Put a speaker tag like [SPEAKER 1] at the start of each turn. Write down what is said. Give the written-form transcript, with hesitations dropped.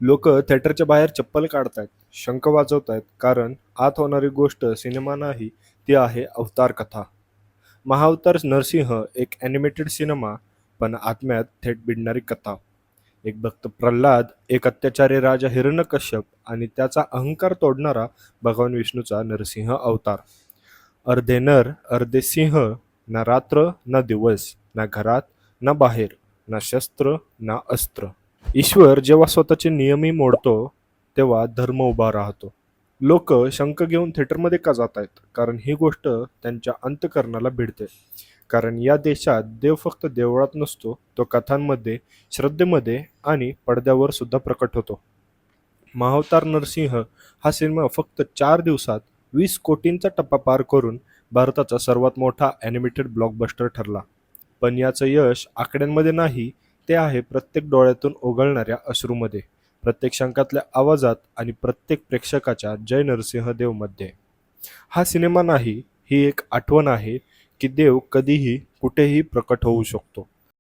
[SPEAKER 1] लोक थिएटरच्या बाहेर चप्पल काढतायत, शंख वाजवतायत, कारण आत होणारी गोष्ट सिनेमा नाही, ती आहे अवतार कथा. महाअवतार नरसिंह एक ॲनिमेटेड सिनेमा, पण आत्म्यात थेट भिडणारी कथा. एक भक्त प्रल्हाद, एक अत्याचारी राजा हिरण्यकश्यप आणि त्याचा अहंकार तोडणारा भगवान विष्णूचा नरसिंह अवतार. अर्धे नर अर्धे सिंह, ना रात्र ना दिवस, ना घरात ना बाहेर, ना शस्त्र ना अस्त्र. ईश्वर जेव्हा स्वतःचे नियमही मोडतो, तेव्हा धर्म उभा राहतो. लोक शंख घेऊन थिएटरमध्ये का जात आहेत? कारण ही गोष्ट त्यांच्या अंतःकरणाला भिडते. कारण या देशात देव फक्त देवळात नसतो, तो कथांमध्ये, श्रद्धेमध्ये आणि पडद्यावर सुद्धा प्रकट होतो. महाअवतार नरसिंह हा सिनेमा फक्त 4 दिवसात 20 कोटींचा टप्पा पार करून भारताचा सर्वात मोठा ॲनिमेटेड ब्लॉकबस्टर ठरला. पण याचं यश आकड्यांमध्ये नाही, ते आहे प्रत्येक डोळ्यातून ओघळणाऱ्या अश्रूमध्ये, प्रत्येक शंकातल्या आवाजात आणि प्रत्येक प्रेक्षकाच्या जय नरसिंह देवमध्ये. हा सिनेमा नाही, ही एक आठवण आहे की देव कधीही कुठेही प्रकट होऊ शकतो.